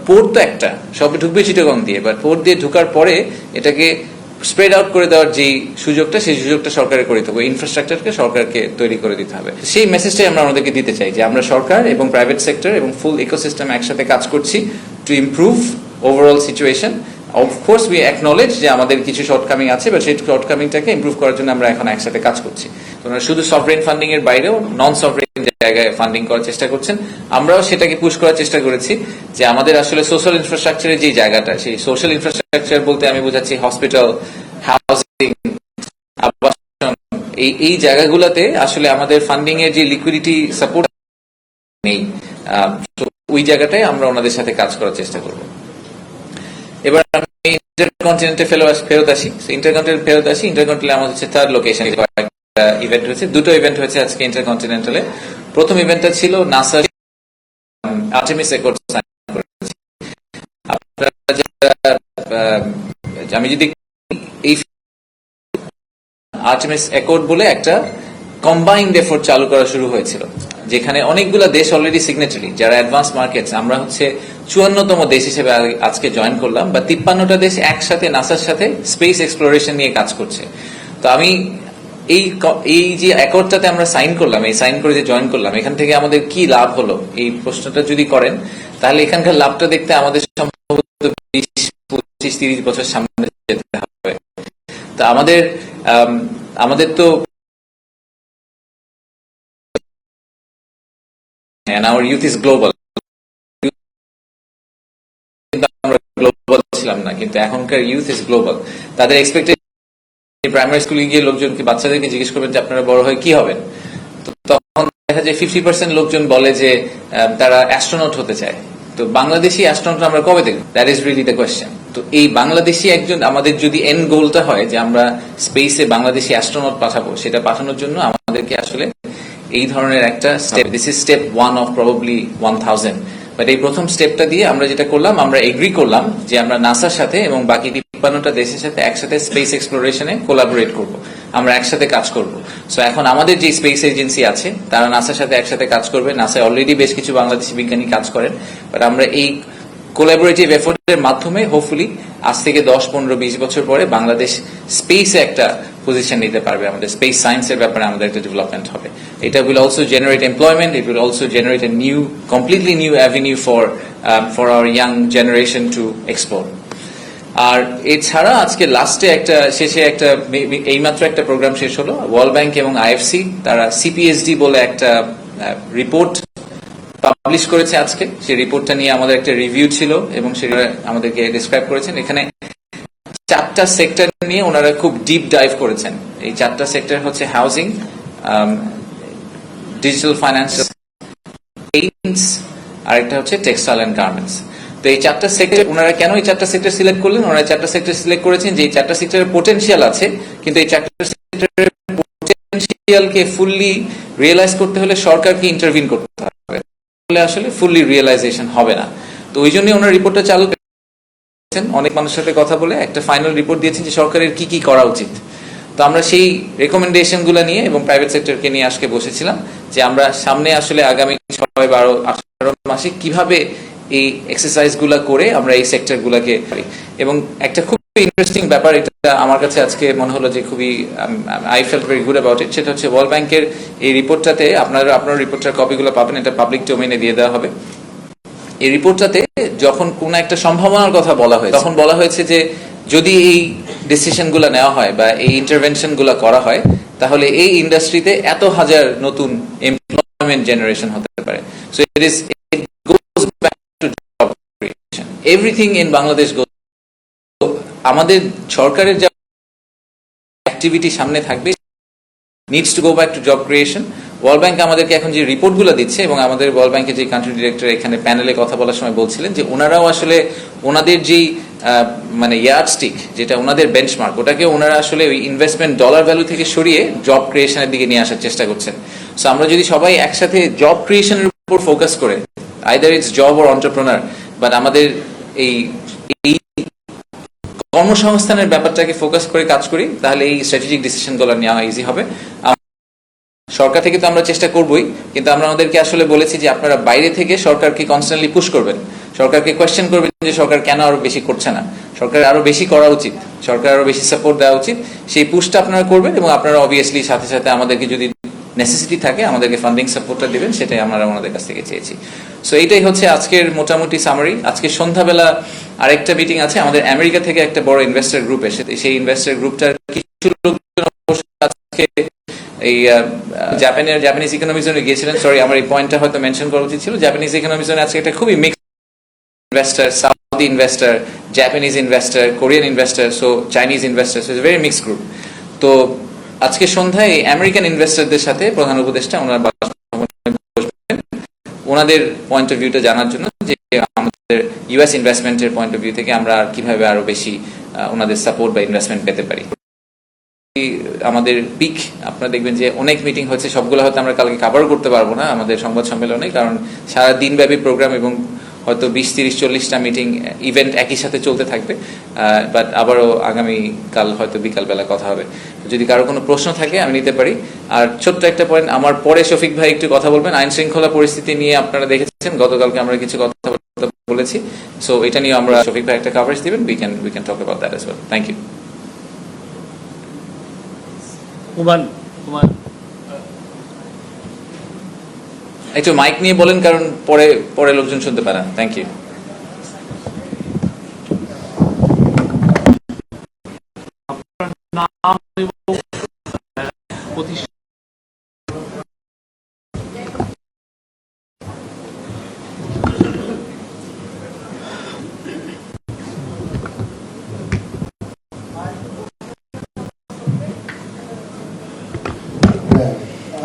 Port তো একটা, সবে ঢুকবে চিটাগং দিয়ে, বাট পোর্ট দিয়ে ঢুকার পরে এটাকে স্প্রেড আউট করে দেওয়ার যে সুযোগটা, সেই সুযোগটা সরকারের করে দিতে হবে, ইনফ্রাস্ট্রাকচারকে সরকারকে তৈরি করে দিতে হবে। সেই মেসেজটাই আমরা আমাদেরকে দিতে চাই যে আমরা সরকার এবং প্রাইভেট সেক্টর এবং ফুল ইকোসিস্টেম একসাথে কাজ করছি to improve overall situation. Of course we acknowledge যে আমাদের কিছু শর্টকামিং আছে, বা সেই শর্টকামিংটাকে ইমপ্রুভ করার জন্য আমরা এখন একসাথে কাজ করছি। শুধু সফরেন ফান্ডিং এর বাইরেও নন সফরেন জায়গায় ফান্ডিং করার চেষ্টা করছেন, আমরাও সেটাকে পুশ করার চেষ্টা করেছি যে আমাদের আসলে সোশ্যাল ইনফ্রাস্ট্রাকচারের যে জায়গাটা, সেই সোশ্যাল ইনফ্রাস্ট্রাকচার বলতে আমি বোঝাচ্ছি হসপিটাল, হাউজিং, আবাসন, এই জায়গাগুলোতে আসলে আমাদের ফান্ডিং এর যে লিকুইডিটি সাপোর্ট নেই, ওই জায়গাটায় আমরা ওনাদের সাথে কাজ করার চেষ্টা করব। এবার আমি ইন্টারকন্টিনেন্টে ফেরত আসি। ইন্টারকন্টিনেন্টালে আমাদের হচ্ছে থার্ড লোকেশন ইভেন্ট হয়েছে, দুটো ইভেন্ট হয়েছে আজকে ইন্টারকন্টিনেন্টালে। প্রথম ইভেন্টটা ছিল নাসা আর্টেমিস অ্যাকর্ড সাইন করেছে। আমি যদি এই আর্টেমিস অ্যাকর্ড বলে একটা কম্বাইন্ড এফোর্ট চালু করা শুরু হয়েছিল, যেখানে অনেকগুলো দেশ অলরেডি সিগনেটারি, যারা অ্যাডভান্স মার্কেটস। আমরা হচ্ছে 54তম দেশ হিসেবে আজকে জয়েন করলাম, বা 53টা দেশ একসাথে নাসার সাথে স্পেস এক্সপ্লোরেশন নিয়ে কাজ করছে। তো আমি এই যে অ্যাকর্ডটাতে আমরা সাইন করলাম, এই সাইন করে যে জয়েন করলাম, এখান থেকে আমাদের কি লাভ হলো, এই প্রশ্নটা যদি করেন, তাহলে এখানকার লাভটা দেখতে আমাদের সম্ভবত 20-25-30 বছর সামনে যেতে হবে। তো আমাদের তো and our youth is global, আমরা গ্লোবাল ছিলাম না, কিন্তু এখনকার ইউথ ইজ গ্লোবাল। তাদের এক্সপেক্টেশন, প্রাইমারি স্কুলে গিয়ে লোকজনকে, বাচ্চাদেরকে জিজ্ঞেস করবেন যে আপনারা বড় হয়ে কি হবেন, তো তখন দেখা যায় 50% লোকজন বলে যে তারা অ্যাস্ট্রোনট হতে চায়। তো বাংলাদেশি অ্যাস্ট্রোনট আমরা কবে দেখব? That is really the question. তো এই বাংলাদেশি একজন, আমাদের যদি এন্ড গোলটা হয় যে আমরা স্পেসে বাংলাদেশি অ্যাস্ট্রোনট পাঠাবো, সেটা পাঠানোর জন্য আমাদেরকে আসলে এই ধরনের একটা step, this is step 1 of probably 1000। But এই প্রথম স্টেপটা দিয়ে আমরা যেটা করলাম, আমরা এগ্রি করলাম যে আমরা নাসার সাথে এবং বাকি 53টা দেশের সাথে একসাথে স্পেস এক্সপ্লোরেশনে কোলাবোরেট করব, আমরা একসাথে কাজ করব। সো এখন আমাদের যে স্পেস এজেন্সি আছে, তারা নাসার সাথে একসাথে কাজ করবে। নাসায় অলরেডি বেশ কিছু বাংলাদেশি বিজ্ঞানী কাজ করেন, বাট আমরা এই কোলাবোরেটিভ এফোর্টের মাধ্যমে হোপফুলি আজ থেকে 10-15-20 বছর পরে বাংলাদেশ স্পেসে একটা পজিশন নিতে পারবে, আমাদের স্পেস সায়েন্সের ব্যাপারে আমাদের একটা ডেভেলপমেন্ট হবে। এটা will also generate employment, it will also generate a completely new avenue for our young generation to explore. আর এছাড়া আজকে শেষে এইমাত্র একটা প্রোগ্রাম শেষ হলো, ওয়ার্ল্ড ব্যাংক এবং আইএফসি তারা সিপিএসডি বলে একটা রিপোর্ট পাবলিশ করেছে আজকে। সেই রিপোর্টটা নিয়ে আমাদের একটা রিভিউ ছিল এবং সেটা আমাদেরকে ডিসক্রাইব করেছেন। এখানে 4টা সেক্টর নিয়ে ওনারা খুব ডিপ ডাইভ করেছেন। এই 4টা সেক্টর হচ্ছে হাউজিং, ডিজিটাল ফাইন্যান্স, পেইন্টস, আর একটা হচ্ছে টেক্সটাইল এন্ড গার্মেন্টস। তো এই 4টা সেক্টর, ওনারা কেন এই 4টা সেক্টর সিলেক্ট করলেন? ওনারা 4টা সেক্টর সিলেক্ট করেছেন যে এই 4টা সেক্টরের পোটেনশিয়াল আছে, কিন্তু এই 4টা সেক্টরের পোটেনশিয়ালকে ফুললি রিয়েলাইজ করতে হলে সরকারকে ইন্টারভিন করতে হবে, আসলে ফুললি রিয়েলাইজেশন হবে না। তো ওই জন্য ওনার রিপোর্টটা চালু করেছেন, অনেক মানুষের সাথে কথা বলে একটা ফাইনাল রিপোর্ট দিয়েছেন যে সরকারের কি কি করা উচিত। তো আমরা সেই রেকমেন্ডেশন গুলো নিয়ে এবং প্রাইভেট সেক্টরকে নিয়ে আজকে বসেছিলাম যে আমরা সামনে আসলে আগামী 6-12-18 মাসে কিভাবে এই এক্সারসাইজ গুলা করে আমরা এই সেক্টর গুলাকে পারি। এবং একটা খুব ইন্টারেস্টিং ব্যাপার, এটা আমার কাছে আজকে মনে হলো যে খুবই I felt very good about it, সেটা হচ্ছে ওয়ার্ল্ড ব্যাংকের এই রিপোর্টটাতে আপনার রিপোর্টটার কপিগুলো পাবেন, এটা পাবলিক ডোমেইনে দিয়ে দেওয়া হবে। এই রিপোর্টটাতে যখন কোন একটা সম্ভাবনার কথা বলা হয়েছে, তখন বলা হয়েছে যে যদি এই ডিসিশনগুলো নেওয়া হয় বা এই ইন্টারভেনশনগুলো করা হয়, তাহলে এই ইন্ডাস্ট্রিতে এত হাজার নতুন এমপ্লয়মেন্ট জেনারেশন হতে পারে। So it goes back to job creation, everything in Bangladesh goes. আমাদের সরকারের যা অ্যাক্টিভিটি সামনে থাকবে needs to go back to job creation. World bank আমাদেরকে এখন যে রিপোর্টগুলো দিচ্ছে, এবং আমাদের ওয়ার্ল্ড ব্যাংকের যে কান্ট্রি ডিরেক্টর এখানে প্যানেলে কথা বলার সময় বলছিলেন যে ওনারাও আসলে ওনাদের যেই মানে ইয়ার্ডস্টিক, যেটা ওনাদের বেঞ্চমার্ক, ওটাকে ওনারা আসলে ওই ইনভেস্টমেন্ট ডলার ভ্যালু থেকে সরিয়ে জব ক্রিয়েশনের দিকে নিয়ে আসার চেষ্টা করছেন। সো আমরা যদি সবাই একসাথে জব ক্রিয়েশনের উপর ফোকাস করে, either it's job or entrepreneur, but আমাদের এই কর্মসংস্থানের ব্যাপারটাকে ফোকাস করে কাজ করি, তাহলে এই স্ট্র্যাটেজিক ডিসিশনগুলো নেওয়া ইজি হবে। সরকার থেকে তো আমরা চেষ্টা করবই, কিন্তু আমরা আমাদেরকে আসলে বলেছি যে আপনারা বাইরে থেকে সরকারকে কনস্ট্যান্টলি পুশ করবেন। সরকারকে কোয়েশ্চেন করবেন যে সরকার কেন আরো বেশি করছে না, সরকার আরো বেশি করা উচিত, সরকার আরো বেশি সাপোর্ট দেওয়া উচিত, সেই পুশটা আপনারা করবেন এবং আপনারা অবভিয়াসলি সাথে সাথে আমাদেরকে যদি নেসেসিটি থাকে আমাদেরকে ফান্ডিং সাপোর্টটা দিবেন, সেটাই আমরা ওনাদের কাছ থেকে চেয়েছি। সো এইটাই হচ্ছে আজকের মোটামুটি সামারি। আজকে সন্ধ্যাবেলা আরেকটা মিটিং আছে, আমাদের আমেরিকা থেকে একটা বড় ইনভেস্টর গ্রুপ এসে, সেই ইনভেস্টর গ্রুপটার কিছু লোকজন আজকে এই জাপানিজ ইকোনমিক জোনে গিয়েছিলেন। সরি, আমার এই পয়েন্টটা হয়তো মেনশন করা উচিত ছিল। জাপানিজ ইকোনমিক জোনে আজকে একটা খুবই mixed investor, Saudi investor, Japanese investor, Korean investor, so Chinese investor, so it's very mixed group. তো আজকে সন্ধ্যায় এই আমেরিকান ইনভেস্টরদের সাথে প্রধান উপদেষ্টা ওনার ওনাদের পয়েন্ট অফ ভিউটা জানার জন্য যে আমাদের ইউএস ইনভেস্টমেন্টের পয়েন্ট অফ ভিউ থেকে আমরা আর কিভাবে আরো বেশি ওনাদের সাপোর্ট বা ইনভেস্টমেন্ট পেতে পারি। আমাদের পিক আপনারা দেখবেন যে অনেক মিটিং হচ্ছে, সবগুলো হয়তো আমরা কালকে কভার করতে পারবো না আমাদের সংবাদ সম্মেলনে, কারণ সারা দিনব্যাপী প্রোগ্রাম এবং হয়তো 20-30-40টা মিটিং ইভেন্ট একই সাথে চলতে থাকবে। বাট আবারও আগামীকাল হয়তো বিকালবেলা কথা হবে। যদি কারো কোনো প্রশ্ন থাকে আমি নিতে পারি। আর ছোট্ট একটা পয়েন্ট, আমার পরে শফিক ভাই একটু কথা বলবেন। আইন শৃঙ্খলা পরিস্থিতি নিয়ে আপনারা দেখেছেন গতকালকে আমরা কিছু কথা বলেছি, সো এটা নিয়ে আমরা শফিক ভাই একটা কভারেজ দিবেন। We can talk about that as well. Thank you. একটু মাইক নিয়ে বলেন, কারণ পরে লোকজন শুনতে পারে না। Thank you.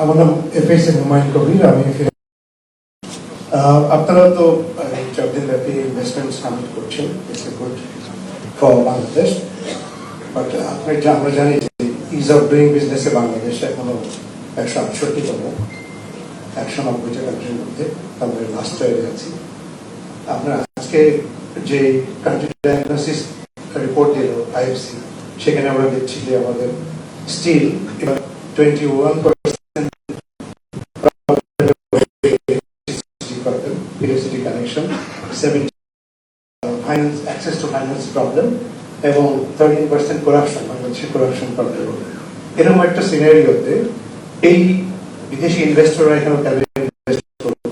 আমার নাম এফএস হুমায়ুন কবির। আমি আপনারা তো 4 দিন ব্যাপী ইনভেস্টমেন্ট সামিট করছেন, it's a good for Bangladesh. But আমরা জানি যে ইজ অফ ডুইং বিজনেসে বাংলাদেশ এখনো 168তম 190টা কান্ট্রির মধ্যে, আমরা লাস্ট হয়ে আছি। আমরা আজকে যে কান্ট্রি ডায়াগনোসিস রিপোর্ট দিল আইএফসি, সেখানে আমরা দেখছি যে আমাদের still 21% electricity connection, 70 finance access to finance problem, এবং 13% corruption, corruption problem. এরকম একটা সিনারিওতে এই বিদেশি ইনভেস্টররা এখানে ইনভেস্ট করবে,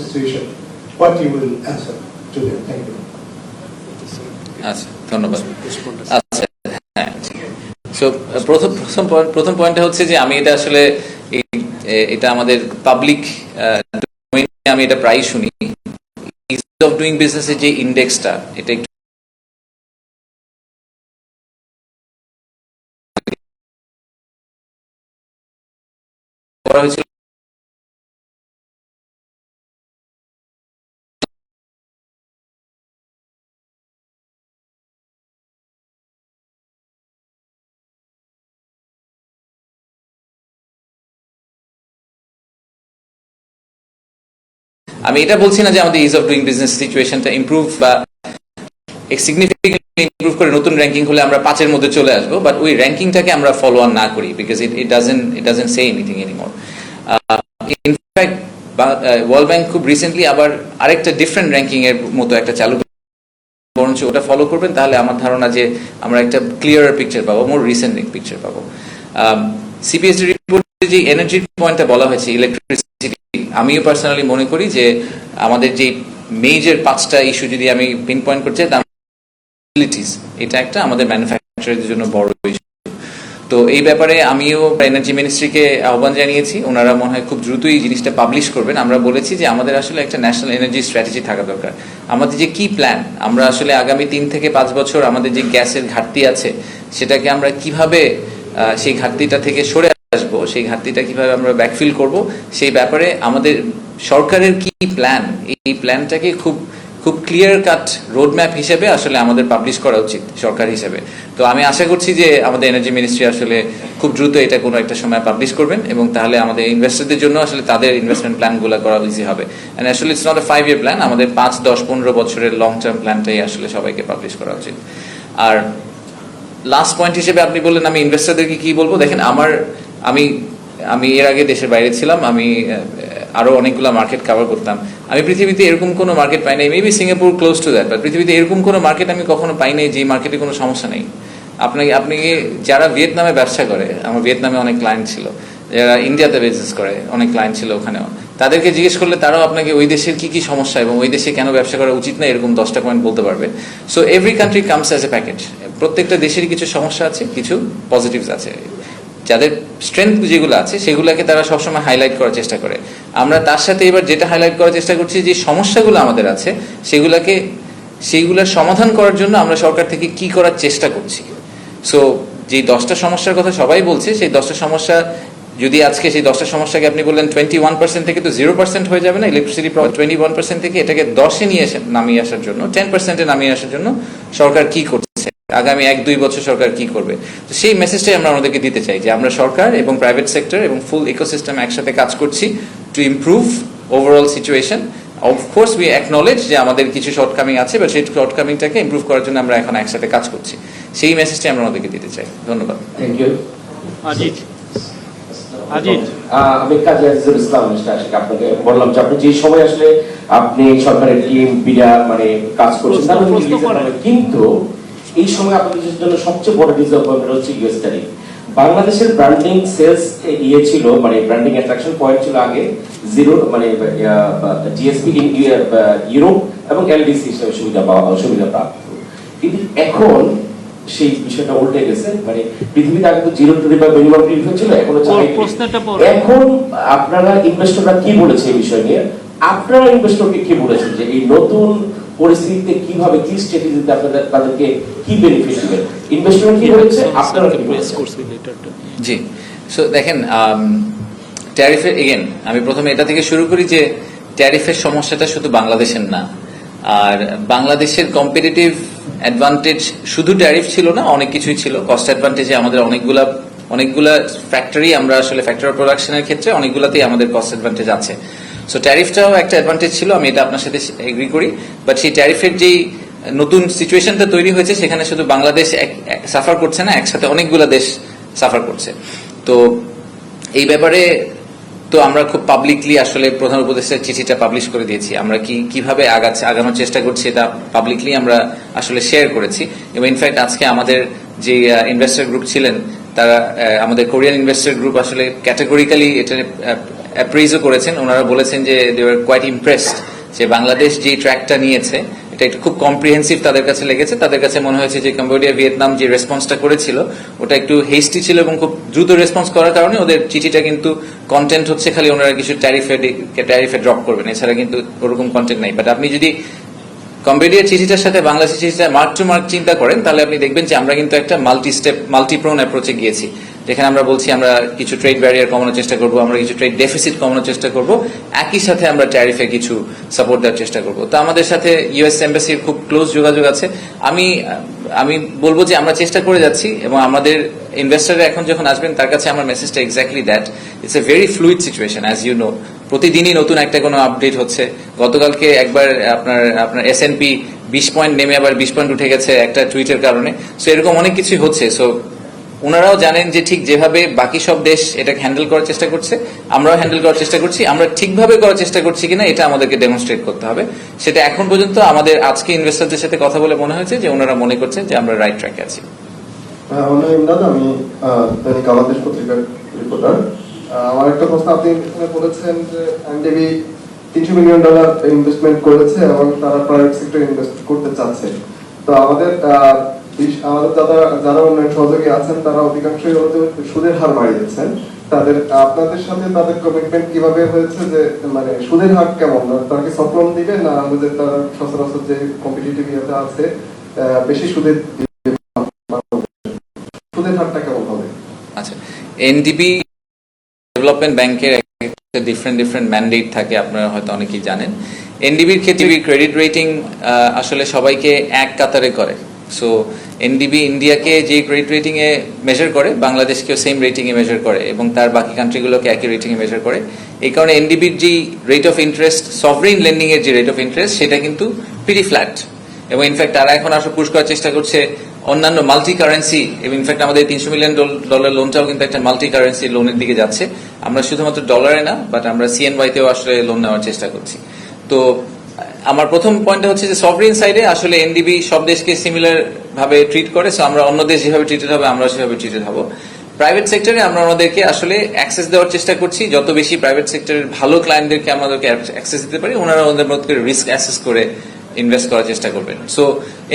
situation, what you will answer to them? Thank you. আচ্ছা, ধন্যবাদ। আচ্ছা, হ্যাঁ, সো প্রথম পয়েন্টটা হচ্ছে যে আমি এটা আসলে এটা আমাদের পাবলিক আমি এটা প্রায় শুনি, ইজ অফ ডুইং বিজনেসের যে ইন্ডেক্সটা, এটা একটু করা হয়েছিল। আমি এটা বলছি না যে আমাদের ইজ অফ ডুইং বিজনেস সিচুয়েশনটা ইমপ্রুভ বা সিগনিফিকেন্টলি ইমপ্রুভ করে নতুন র্যাঙ্কিং হলে আমরা 5-এর মধ্যে চলে আসবো, বাট ওই র্যাঙ্কিংটাকে আমরা ফলো অন না করি, because it doesn't say anything anymore. In fact world bank খুব রিসেন্টলি আবার আরেকটা ডিফারেন্ট র্যাঙ্কিং এর মতো একটা চালু, বরঞ্চ ওটা ফলো করবেন, তাহলে আমার ধারণা যে আমরা একটা ক্লিয়ার পিকচার পাবো, মোর রিসেন্ট পিকচার পাবো। সিপিএসডি রিপোর্টে যে এনার্জির পয়েন্টটা বলা হয়েছে, ইলেকট্রিসিটি, আমিও পার্সোনালি মনে করি যে আমাদের যে মেজর 5টা ইস্যু যদি আমি পিন পয়েন্ট করতে চাই, এটা একটা আমাদের ম্যানুফ্যাকচারের জন্য বড় ইস্যু। তো এই ব্যাপারে আমিও এনার্জি মিনিস্ট্রিকে আহ্বান জানিয়েছি, ওনারা মনে হয় খুব দ্রুতই জিনিসটা পাবলিশ করবেন। আমরা বলেছি যে আমাদের আসলে একটা ন্যাশনাল এনার্জি স্ট্র্যাটেজি থাকা দরকার। আমাদের যে কি প্ল্যান, আমরা আসলে আগামী 3 থেকে 5 বছর আমাদের যে গ্যাসের ঘাটতি আছে, সেটাকে আমরা কিভাবে সেই ঘাটতিটা থেকে সরে আসবো, সেই ঘাটতিটা কিভাবে আমরা ব্যাকফিল করব, সেই ব্যাপারে আমাদের সরকারের কি প্ল্যান, এই প্ল্যানটাকে খুব ক্লিয়ার কাট রোডম্যাপ হিসেবে আসলে আমাদের পাবলিশ করা উচিত সরকার হিসেবে। তো আমি আশা করছি যে আমাদের এনার্জি মিনিস্ট্রি আসলে খুব দ্রুত এটা কোনো একটা সময় পাবলিশ করবেন, এবং তাহলে আমাদের ইনভেস্টরদের জন্য আসলে তাদের ইনভেস্টমেন্ট প্ল্যানগুলো করা ইজি হবে। এন্ড আসলে it's not a 5 year plan, আমাদের 5, 10, 15 বছরের লং টার্ম প্ল্যানটাই আসলে সবাইকে পাবলিশ করা উচিত। আর লাস্ট পয়েন্ট হিসেবে আপনি বললেন আমি ইনভেস্টরদেরকে কি বলবো, দেখেন আমি আমি এর আগে দেশের বাইরে ছিলাম, আমি আরো অনেকগুলো মার্কেট কভার করতাম। আমি পৃথিবীতে এরকম কোনো মার্কেট পাই নাই, maybe Singapore close to that, but পৃথিবীতে এরকম কোনো মার্কেট আমি কখনো পাই নাই যে মার্কেটে কোনো সমস্যা নেই। আপনি যারা ভিয়েতনামে ব্যবসা করে, আমার ভিয়েতনামে অনেক ক্লায়েন্ট ছিল, যারা ইন্ডিয়াতে বিজনেস করে অনেক ক্লায়েন্ট ছিল ওখানেও, তাদেরকে জিজ্ঞেস করলে তারাও আপনাকে ওই দেশের কি কি সমস্যা এবং ওই দেশে কেন ব্যবসা করা উচিত না এরকম 10টা পয়েন্ট বলতে পারবে। So every country comes as a package. প্রত্যেকটা দেশেরই কিছু সমস্যা আছে, কিছু পজিটিভস আছে। যাদের স্ট্রেংথ যেগুলো আছে সেগুলোকে তারা সবসময় হাইলাইট করার চেষ্টা করে। আমরা তার সাথে এবার যেটা হাইলাইট করার চেষ্টা করছি, যে সমস্যাগুলো আমাদের আছে সেইগুলোর সমাধান করার জন্য আমরা সরকার থেকে কি করার চেষ্টা করছি। সো যে 10টা সমস্যার কথা সবাই বলছে, সেই 10টা সমস্যা যদি আজকে সেই 10টা সমস্যাকে আপনি বললেন 21% থেকে তো 0% হয়ে যাবে না, ইলেকট্রিসিটি 21% থেকে এটাকে 10-এ নামিয়ে আসার জন্য, 10%-এ নামিয়ে আসার জন্য সরকার কি করছে, আগামী 1-2 বছর সরকার কি করবে। তো সেই মেসেজটাই আমরা আমাদেরকে দিতে চাই, যে আমরা সরকার এবং প্রাইভেট সেক্টর এবং ফুল ইকোসিস্টেম একসাথে কাজ করছি to improve overall situation. Of course we acknowledge যে আমাদের কিছু শর্টকামিং আছে, বা সেই শর্টকামিংটাকে ইমপ্রুভ করার জন্য আমরা এখন একসাথে কাজ করছি। সেই মেসেজটাই আমরা আমাদেরকে দিতে চাই। ধন্যবাদ। Thank you. আজিজ আমি কাজী আজিজুল ইসলাম আপনাকে বললাম যে আপনি যে সময় আসলে আপনি সরকারের টিম বিরা মানে কাজ করছেন, কিন্তু এই সময় আপনাদের জন্য সবচেয়ে বড় ডিসঅ্যাপয়েন্টমেন্ট হচ্ছে ইউএস ট্যারিফ। বাংলাদেশের ব্র্যান্ডিং সেলস ছিল, মানে ব্র্যান্ডিং অ্যাট্রাকশন পয়েন্ট ছিল আগে 0, মানে জিএসপি ইন ইউরোপ এবং এলডিসি হিসেবে সুবিধা প্রাপ্ত। কিন্তু এখন সেই বিষয়টা উল্টে গেছে, মানে পৃথিবীতে আগে তো 0 ট্যারিফ বা মিনিমাম ট্যারিফ ছিল, এখন হচ্ছে এখন আপনারা ইনভেস্টররা কি বলেছে এই বিষয় নিয়ে, আপনারা ইনভেস্টরকে কি বলেছেন যে এই নতুন পরিস্থিতিতে কিভাবে, কি স্ট্র্যাটেজিতে আপনাদের তাদেরকে কি বেনিফিট দিবেন, ইনভেস্টর কি বলেছে, আপনারা কি বলেছেন? জি, সো দেখেন, ট্যারিফের এগেন আমি প্রথমে এটা থেকে শুরু করি যে ট্যারিফের সমস্যাটা শুধু বাংলাদেশের না, আর বাংলাদেশের কম্পিটিটিভ অ্যাডভান্টেজ শুধু ট্যারিফ ছিল না, অনেক কিছুই ছিল। কস্ট অ্যাডভান্টেজে আমাদের অনেকগুলা ফ্যাক্টরি, আমরা আসলে ফ্যাক্টরি অফ প্রোডাকশনের ক্ষেত্রে অনেকগুলাতেই আমাদের কস্ট অ্যাডভান্টেজ আছে। সো ট্যারিফটাও একটা অ্যাডভান্টেজ ছিল, আমি এটা আপনার সাথে এগ্রি করি। বাট সেই ট্যারিফের যেই নতুন সিচুয়েশনটা তৈরি হয়েছে, সেখানে শুধু বাংলাদেশ সাফার করছে না, একসাথে অনেকগুলো দেশ সাফার করছে। তো এই ব্যাপারে তো আমরা খুব পাবলিকলি আসলে প্রধান উপদেষ্টার চিঠিটা পাবলিশ করে দিয়েছি। আমরা কিভাবে আগানোর চেষ্টা করছি এটা পাবলিকলি আমরা আসলে শেয়ার করেছি। এবং ইনফ্যাক্ট আজকে আমাদের যে ইনভেস্টর গ্রুপ ছিলেন, তারা আমাদের কোরিয়ান ইনভেস্টর গ্রুপ আসলে ক্যাটাগরিক্যালি এটা অ্যাপ্রেইজও করেছেন। ওনারা বলেছেন যে দে ওয়ার কোয়াইট ইমপ্রেসড যে বাংলাদেশ যে ট্র্যাকটা নিয়েছে এটা একটু খুব কম্প্রিহেন্সিভ তাদের কাছে লেগেছে। তাদের কাছে মনে হয়েছে যে কম্বোডিয়া, ভিয়েতনাম যে রেসপন্সটা করেছিল ওটা একটু হেস্টি ছিল এবং খুব দ্রুত রেসপন্স করার কারণে ওদের চিঠিটা কিন্তু কন্টেন্ট হচ্ছে খালি ওনারা কিছু ট্যারিফে ড্রপ করবেন, এছাড়া কিন্তু ওরকম কন্টেন্ট নাই। বাট আপনি যদি কম্বোডিয়ার চিঠিটার সাথে বাংলাদেশের চিঠিটা মার্ক টু মার্ক চিন্তা করেন, তাহলে আপনি দেখবেন যে আমরা কিন্তু একটা মাল্টিপ্রোন অ্যাপ্রোচে গিয়েছি, যেখানে আমরা বলছি আমরা কিছু ট্রেড ব্যারিয়ার কমানোর চেষ্টা করব, আমরা কিছু ট্রেড ডেফিসিট কমানোর চেষ্টা করব, একই সাথে আমরা ট্যারিফে কিছু সাপোর্ট দেওয়ার চেষ্টা করব। তো আমাদের সাথে ইউএস এম্বাসির খুব ক্লোজ যোগাযোগ আছে। আমি বলবো যে আমরা চেষ্টা করে যাচ্ছি, এবং আমাদের ইনভেস্টররা এখন যখন আসবেন তার কাছে আমার মেসেজটা exactly that, it's a very fluid situation as you know. প্রতিদিনই নতুন একটা কোনো আপডেট হচ্ছে। গতকালকে একবার আপনার S&P 20 পয়েন্ট নেমে আবার 20 পয়েন্ট উঠে গেছে একটা টুইটের কারণে। সো এরকম অনেক কিছুই হচ্ছে। সো ওনারাও জানেন যে ঠিক যেভাবে বাকি সব দেশ এটাকে হ্যান্ডেল করার চেষ্টা করছে, আমরাও হ্যান্ডেল করার চেষ্টা করছি। আমরা ঠিকভাবে করার চেষ্টা করছি কিনা এটা আমাদেরকে ডেমনস্ট্রেট করতে হবে। সেটা এখন পর্যন্ত আমাদের আজকে ইনভেস্টরদের সাথে কথা বলে মনে হয়েছে যে ওনারা মনে করছেন যে আমরা রাইট ট্র্যাকে আছি। আমি দৈনিক আমাদের পত্রিকার রিপোর্টার। আমার একটা প্রশ্ন, আপনি বলেছেন যে এনডিবি $300 মিলিয়ন ইনভেস্টমেন্ট করেছে এবং তারা প্রাইভেট সেক্টর ইনভেস্ট করতে চাচ্ছে। তো আমাদের যারা উন্নয়ন সহযোগী আছেন তারা অধিকাংশই সুদের হার বাড়িয়ে দিচ্ছেন। আপনাদের সাথে তাদের কমিটমেন্ট কিভাবে হয়েছে, যে মানে সুদের হার কেমন, তারা কি সফট লোন দিবে না আমাদের তারা সচরাচর যে কম্পিটিটিভ ইয়েতে আছে বেশি সুদের হারটা কেমন হবে? আচ্ছা, এনডিবি ডেভেলপমেন্ট ব্যাংকের ডিফারেন্ট ম্যান্ডেট থাকে, আপনারা হয়তো অনেকেই জানেন। এনডিবির ক্ষেত্রে ক্রেডিট রেটিং আসলে সবাইকে এক কাতারে করে। সো এনডিবি ইন্ডিয়াকে যে ক্রেডিট রেটিং এ মেজার করে, বাংলাদেশকেও সেম রেটিং এ মেজার করে এবং তার বাকি কান্ট্রিগুলোকে একই রেটিং এ মেজার করে। এই কারণে এনডিবির যে rate of interest, sovereign lending এর যে রেট অফ ইন্টারেস্ট, সেটা কিন্তু প্রিটি ফ্ল্যাট। এবং ইনফ্যাক্ট তারা এখন আসলে পুশ করার চেষ্টা করছে অন্যান্য মাল্টি কারেন্সি, এবং ইনফ্যাক্ট আমাদের $300 মিলিয়ন লোনটাও কিন্তু একটা মাল্টি কারেন্সি লোনের দিকে যাচ্ছে। আমরা শুধুমাত্র ডলারে না, বাট আমরা CNY তেও আসলে লোন নেওয়ার চেষ্টা করছি। তো আমার প্রথম পয়েন্টটা হচ্ছে যে সভরেন সাইডে আসলে এনডিবি সব দেশকে সিমিলার ভাবে ট্রিট করে, সো আমরা অন্য দেশ যেভাবে ট্রিটেড হবে আমরা সেভাবে ট্রিটেড হব। প্রাইভেট সেক্টরে আমরা ওনাদেরকে আসলে অ্যাক্সেস দেওয়ার চেষ্টা করছি, যত বেশি প্রাইভেট সেক্টরের ভালো ক্লায়েন্টদেরকে আমাদেরকে অ্যাক্সেস দিতে পারি, ওনারা ওদের মধ্যে রিস্ক অ্যাসেস করে ইনভেস্ট করার চেষ্টা করবেন। সো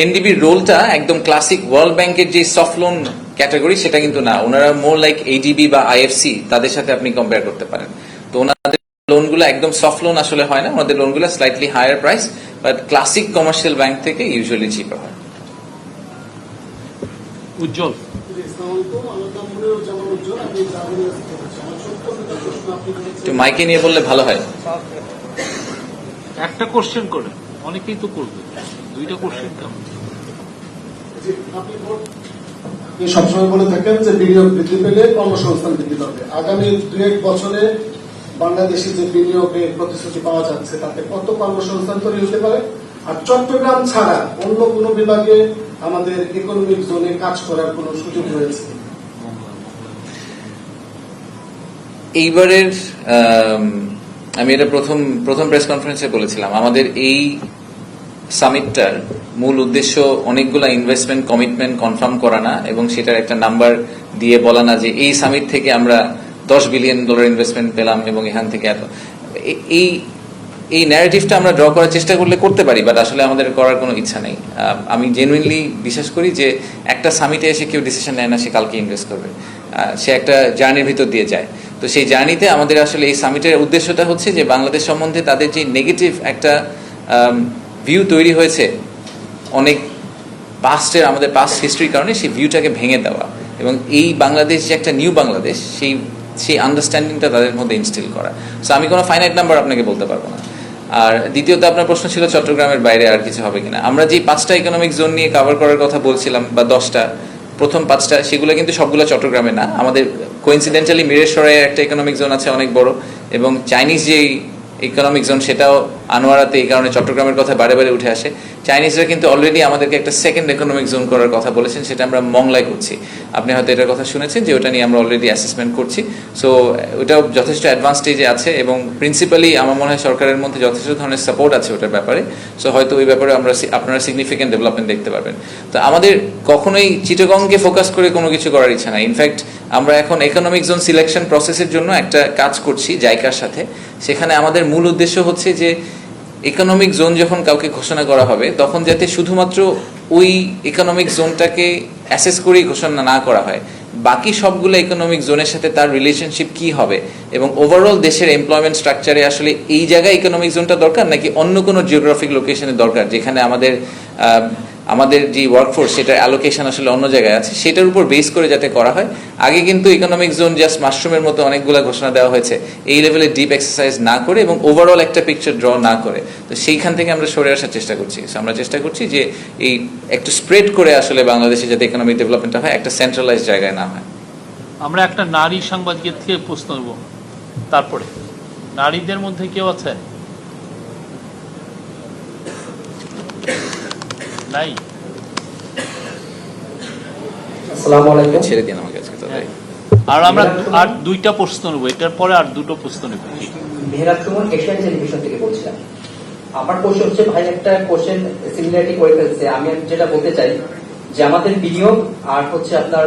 এনডিবির রোলটা একদম ক্লাসিক ওয়ার্ল্ড ব্যাংকের যে সফট লোন ক্যাটাগরি সেটা কিন্তু না, ওনারা মোর লাইক ADB বা IFC, তাদের সাথে আপনি কম্পেয়ার করতে পারেন। তো ওনাদের লোনগুলো একদম সফট লোন আসলে হয় না, ওনাদের লোনগুলো slightly higher price, but classic commercial bank থেকে ইউজুয়ালি চিপার হয়। উজ্জ্বল, তো মাইকে নিয়ে বললে ভালো হয়। একটা কোশ্চেন করে, অনেকেই তো করবে, দুইটা কোশ্চেন কেমন? আপনি সবসময় বলে থাকেন যে বিনিয়োগ বৃদ্ধি পেলে কর্মসংস্থান বৃদ্ধি পাবে। আগামী 2-1 বছরে বাংলাদেশে যে বিনিয়োগের প্রতিশ্রুতি পাওয়া যাচ্ছে তাতে কত কর্মসংস্থান তৈরি হতে পারে? আর চট্টগ্রাম ছাড়া অন্য কোন বিভাগে আমাদের ইকোনমিক জোনে কাজ করার কোন সুযোগ রয়েছে? এইবারের আমি এটা প্রথম প্রেস কনফারেন্সে বলেছিলাম, আমাদের এই সামিটটার মূল উদ্দেশ্য অনেকগুলা ইনভেস্টমেন্ট কমিটমেন্ট কনফার্ম করা না, এবং সেটার একটা নাম্বার দিয়ে বলা না যে এই সামিট থেকে আমরা $10 বিলিয়ন ইনভেস্টমেন্ট পেলাম এবং এখান থেকে এত। এই ন্যারেটিভটা আমরা ড্র করার চেষ্টা করলে করতে পারি, বাট আসলে আমাদের করার কোনো ইচ্ছা নেই। আমি জেনুইনলি বিশ্বাস করি যে একটা সামিটে এসে কেউ ডিসিশন নেয় না সে কালকে ইনভেস্ট করবে, সে একটা জার্নির ভিতর দিয়ে যায়। তো সেই জার্নিতে আমাদের আসলে এই সামিটের উদ্দেশ্যটা হচ্ছে যে বাংলাদেশ সম্বন্ধে তাদের যে নেগেটিভ একটা ভিউ তৈরি হয়েছে অনেক আমাদের পাস্ট হিস্ট্রির কারণে, সেই ভিউটাকে ভেঙে দেওয়া, এবং এই বাংলাদেশ যে একটা নিউ বাংলাদেশ সেই আন্ডারস্ট্যান্ডিংটা তাদের মধ্যে ইনস্টিল করা। সো আমি কোনো ফাইনাইট নাম্বার আপনাকে বলতে পারবো না। আর দ্বিতীয়ত আপনার প্রশ্ন ছিল চট্টগ্রামের বাইরে আর কিছু হবে কিনা। আমরা যে 5টা ইকোনমিক জোন নিয়ে কভার করার কথা বলছিলাম, বা 10টা, প্রথম 5টা সেগুলো কিন্তু সবগুলো চট্টগ্রামে না। আমাদের কোইন্সিডেন্টালি মিরেশ্বরে একটা ইকোনমিক জোন আছে অনেক বড়, এবং চাইনিজ যে ইকোনমিক জোন সেটাও আনোয়ারাতে, এই কারণে চট্টগ্রামের কথা বারে বারে উঠে আসে। চাইনিজরা কিন্তু অলরেডি আমাদেরকে একটা সেকেন্ড ইকোনমিক জোন করার কথা বলেছেন, সেটা আমরা মংলায় করছি। আপনি হয়তো এটার কথা শুনেছেন যে ওটা নিয়ে আমরা অলরেডি অ্যাসেসমেন্ট করছি। সো ওটাও যথেষ্ট অ্যাডভান্স স্টেজে আছে, এবং প্রিন্সিপালি আমার মনে হয় সরকারের মধ্যে যথেষ্ট ধরনের সাপোর্ট আছে ওটার ব্যাপারে। সো হয়তো ওই ব্যাপারে আপনারা সিগনিফিকেন্ট ডেভেলপমেন্ট দেখতে পারবেন। তো আমাদের কখনোই চিটাগংকে ফোকাস করে কোনো কিছু করার ইচ্ছা নাই। ইনফ্যাক্ট আমরা এখন ইকোনমিক জোন সিলেকশন প্রসেসের জন্য একটা কাজ করছি জাইকার সাথে। সেখানে আমাদের মূল উদ্দেশ্য হচ্ছে যে ইকোনমিক জোন যখন কাউকে ঘোষণা করা হবে, তখন যাতে শুধুমাত্র ওই ইকোনমিক জোনটাকে অ্যাসেস করেই ঘোষণা না করা হয়, বাকি সবগুলো ইকোনমিক জোনের সাথে তার রিলেশনশিপ কি হবে, এবং ওভারঅল দেশের এমপ্লয়মেন্ট স্ট্রাকচারে আসলে এই জায়গায় ইকোনমিক জোনটা দরকার নাকি অন্য কোনো জিওগ্রাফিক লোকেশনে দরকার, যেখানে আমাদের যে ওয়ার্কফোর্স সেটার অ্যালোকেশন আসলে অন্য জায়গায় আছে, সেটার উপর বেস করে যাতে করা হয়। আগে কিন্তু ইকোনমিক জোন জাস্ট মাশরুমের মতো অনেকগুলো ঘোষণা দেওয়া হয়েছে, এই লেভেলে ডিপ এক্সারসাইজ না করে এবং ওভারঅল একটা পিকচার ড্র না করে। তো সেইখান থেকে আমরা সরে আসার চেষ্টা করছি। আমরা চেষ্টা করছি যে এই একটু স্প্রেড করে আসলে বাংলাদেশে যাতে ইকোনমিক ডেভেলপমেন্টটা হয়, একটা সেন্ট্রালাইজ জায়গায় না হয়। আমরা একটা নারী সাংবাদিকের থেকে প্রশ্ন নেব, তারপরে নারীদের মধ্যে কেউ আছে? নাই? আসসালামু আলাইকুম। ছেড়ে দিন আমাকে আজকে তো। আর আমরা আর দুইটা প্রশ্ন নেব, এটার পরে আর দুটো প্রশ্ন নেব। মেহরাজ সুমন, এশিয়ান টেলিভিশন থেকে বলছিলাম। আমার কোশ্চেন হচ্ছে, ভাই একটা কোশ্চেন সিমিলারিটি করে ফেলছে। আমি যেটা বলতে চাই যে আমাদের বিনিয়োগ আর হচ্ছে আপনার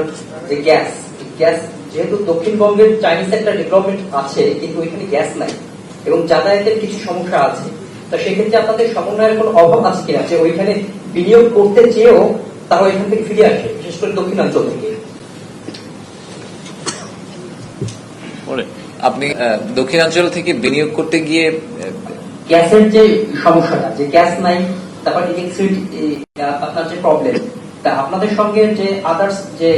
যে গ্যাস, যেহেতু দক্ষিণবঙ্গের চাইনিজ একটা ডেভেলপমেন্ট আছে, কিন্তু ওইখানে গ্যাস নাই এবং যাতায়াতের কিছু সমস্যা আছে। তো সেক্ষেত্রে আপনাদের সমন্বয়ের কোনো অভাব আছে কিনা, যে ওইখানে বিনিয়োগ করতে চেয়েও তারা ওইখান থেকে ফিরে আসে, বিশেষ করে দক্ষিণাঞ্চল থেকে? আপনি দক্ষিণাঞ্চল থেকে বিনিয়োগ করতে গিয়ে গ্যাসের যে সমস্যাটা, যে গ্যাস নাই, তারপর ইলেকট্রিসিটি আপনার যে প্রবলেম, তা আপনাদের সঙ্গে যে আদার্স যে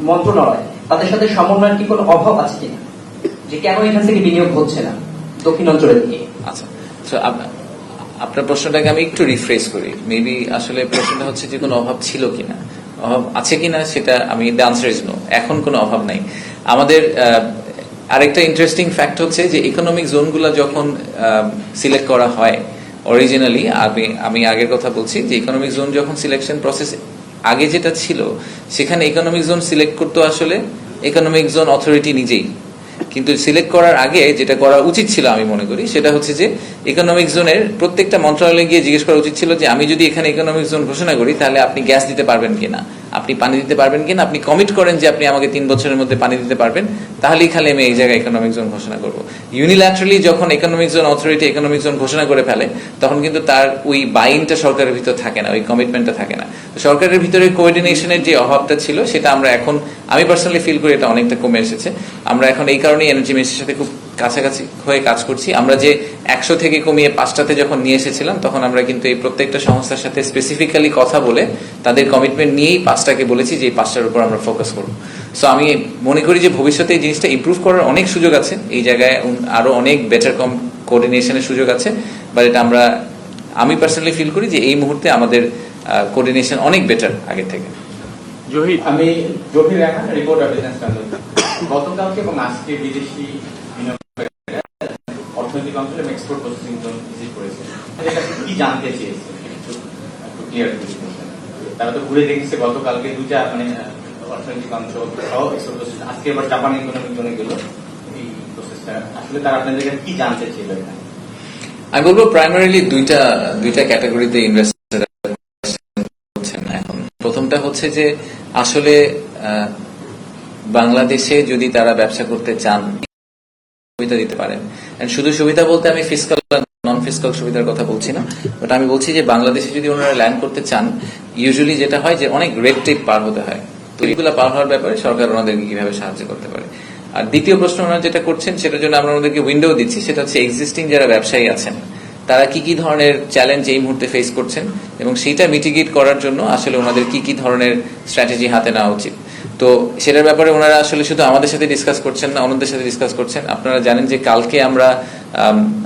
মন্ত্রণালয়, তাদের সাথে সমন্বয়ের কি কোনো অভাব আছে কিনা, যে কেন এখান থেকে বিনিয়োগ হচ্ছে না দক্ষিণাঞ্চলের দিকে? আচ্ছা, আপনার প্রশ্নটাকে আমি একটু রিফ্রেশ করি। মেবি আসলে প্রশ্নটা হচ্ছে যে কোনো অভাব ছিল কিনা, অভাব আছে কিনা, সেটা আমি দ্য আনসার ইজ নো। এখন কোনো অভাব নাই। আমাদের আরেকটা ইন্টারেস্টিং ফ্যাক্ট হচ্ছে যে ইকোনমিক জোনগুলো যখন সিলেক্ট করা হয় অরিজিনালি, আমি আগের কথা বলছি যে ইকোনমিক জোন যখন সিলেকশন প্রসেস আগে যেটা ছিল সেখানে ইকোনমিক জোন সিলেক্ট করতো আসলে ইকোনমিক জোন অথরিটি নিজেই, কিন্তু সিলেক্ট করার আগে যেটা করা উচিত ছিল আমি মনে করি সেটা হচ্ছে যে ইকোনমিক জোনের প্রত্যেকটা মন্ত্রণালয়ে গিয়ে জিজ্ঞেস করা উচিত ছিল যে আমি যদি এখানে ইকোনমিক জোন ঘোষণা করি তাহলে আপনি গ্যাস দিতে পারবেন কিনা, আপনি পানি দিতে পারবেন কিনা, আপনি কমিট করেন যে আপনি আমাকে 3 বছরের মধ্যে পানি দিতে পারবেন, তাহলেই খালি আমি এই জায়গায় ইকোনমিক জোন ঘোষণা করবো। ইউনিল্যাটারালি যখন economic zone authority economic zone ঘোষণা করে ফেলে তখন কিন্তু তার ওই বাইনটা সরকারের ভিতর থাকে না, ওই কমিটমেন্টটা থাকে না। সরকারের ভিতরে কোঅর্ডিনেশনের যে অভাবটা ছিল সেটা আমরা এখন, আমি পার্সোনালি ফিল করি এটা অনেকটা কমে এসেছে। আমরা এখন এই কারণেই এনার্জি মিনিস্ট্রির সাথে খুব কাছাকাছি হয়ে কাজ করছি। আমরা যে 100 থেকে কমিয়ে 5টাতে যখন নিয়ে এসেছিলাম তখন আমরা কিন্তু এই প্রত্যেকটা সংস্থার সাথে স্পেসিফিক্যালি কথা বলে তাদের কমিটমেন্ট নিয়েই 5টাকে বলেছি যে এই 5টার উপর আমরা ফোকাস করব। সো আমি মনে করি যে ভবিষ্যতে এই জিনিসটা ইমপ্রুভ করার অনেক সুযোগ আছে, এই জায়গায় আরো অনেক বেটার কোঅর্ডিনেশনের সুযোগ আছে, বাট এটা আমি পার্সোনালি ফিল করি যে এই মুহূর্তে আমাদের কোঅর্ডিনেশন অনেক বেটার আগের থেকে। জহির, আমি Zahir Rehan, reporter business council. গতকালকে এবং আজকে বিদেশি বিনিয়োগকারীরা অর্থনৈতিক অঞ্চলে এক্সপোর্ট প্রসেসিং জোন ভিজিট করেছে, তাদের কাছে কি জানতে চেয়েছে একটু ক্লিয়ার করে দিন। তারা তো ঘুরে দেখেছে গতকালকে দুটা অর্থনৈতিক অঞ্চল সহ এক্সপোর্ট প্রসেস, আজকে আবার জাপান ইকোনমিক জোনে গেল। এই প্রসেসটা আসলে তারা আপনাদের কাছে কি জানতে চেয়েছে এখানে? আমি বলবো প্রাইমারিলি দুইটা ক্যাটাগরিতে ইনভেস্টার হচ্ছেন এখন। প্রথমটা হচ্ছে যে আসলে বাংলাদেশে যদি তারা ব্যবসা করতে চান সুবিধা দিতে পারেন। শুধু সুবিধা বলতে আমি ফিসকাল নন ফিসকাল সুবিধার কথা বলছি না, বাট আমি বলছি যে বাংলাদেশে যদি ওনারা ল্যান্ড করতে চান ইউজুয়ালি যেটা হয় যে অনেক রেড টেপ পার হতে হয়, তো এগুলো পার হওয়ার ব্যাপারে সরকার ওনাদেরকে কিভাবে সাহায্য করতে পারে। আর দ্বিতীয় প্রশ্ন ওনারা যেটা করছেন সেটার জন্য আমরা ওনাদেরকে উইন্ডো দিচ্ছি, সেটা হচ্ছে এক্সিস্টিং যারা ব্যবসায়ী আছেন তারা কি কি ধরনের চ্যালেঞ্জ এই মুহূর্তে ফেস করছেন এবং সেইটা মিটিগেট করার জন্য আসলে ওনাদের কি কি ধরনের স্ট্র্যাটেজি হাতে নেওয়া উচিত। তো সেটার ব্যাপারে ওনারা আসলে শুধু আমাদের সাথে ডিসকাস করছেন না, অন্যদের সাথে ডিসকাস করছেন। আপনারা জানেন যে কালকে আমরা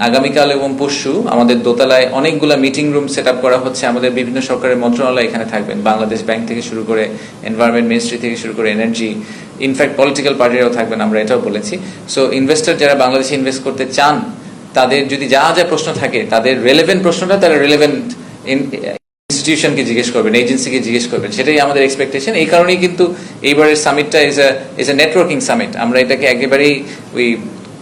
আগামীকাল এবং পরশু আমাদের দোতলায় অনেকগুলো মিটিং রুম সেট আপ করা হচ্ছে। আমাদের বিভিন্ন সরকারের মন্ত্রণালয় এখানে থাকবেন, বাংলাদেশ ব্যাংক থেকে শুরু করে এনভায়রনমেন্ট মিনিস্ট্রি থেকে শুরু করে এনার্জি, ইনফ্যাক্ট পলিটিক্যাল পার্টিরাও থাকবেন, আমরা এটাও বলেছি। সো ইনভেস্টর যারা বাংলাদেশে ইনভেস্ট করতে চান তাদের যদি যা যা প্রশ্ন থাকে তাদের রেলেভেন্ট প্রশ্নটা তারা রেলেভেন্ট ইনস্টিটিউশনকে জিজ্ঞেস করবেন, এজেন্সিকে জিজ্ঞেস করবেন, সেটাই আমাদের এক্সপেকটেশন। এই কারণেই কিন্তু এইবারের সামিটটা ইজ এ নেটওয়ার্কিং সামিট। আমরা এটাকে একেবারেই ওই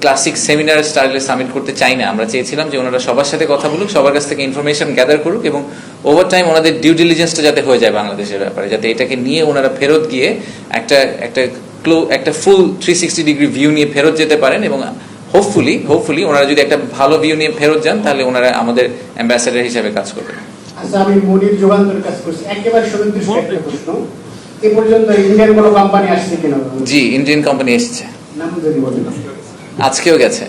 ক্লাসিক সেমিনার স্টাইলে সামিট করতে চাই না। আমরা চেয়েছিলাম যে ওনারা সবার সাথে কথা বলুক, সবার কাছ থেকে ইনফরমেশন গ্যাদার করুক এবং ওভার টাইম ওনাদের ডিউ ডিলিজেন্সটা যাতে হয়ে যায় বাংলাদেশের ব্যাপারে, যাতে এটাকে নিয়ে ওনারা ফেরত গিয়ে একটা ফুল 360 ডিগ্রি ভিউ নিয়ে ফেরত যেতে পারেন এবং হোপফুলি ওনারা যদি একটা ভালো ভিউ নিয়ে ফেরত যান তাহলে ওনারা আমাদের অ্যাম্বাসেডর হিসেবে কাজ করবেন। আচ্ছা, আমি মনির যুগান্তর কাজ করছি, একেবারে সুনির্দিষ্ট একটা প্রশ্ন, এ পর্যন্ত ইন্ডিয়ান কোনো কোম্পানি আসছে কিনা? জি, ইন্ডিয়ান কোম্পানি এসেছে, নাম যদি বলেন। আজকেও গেছে,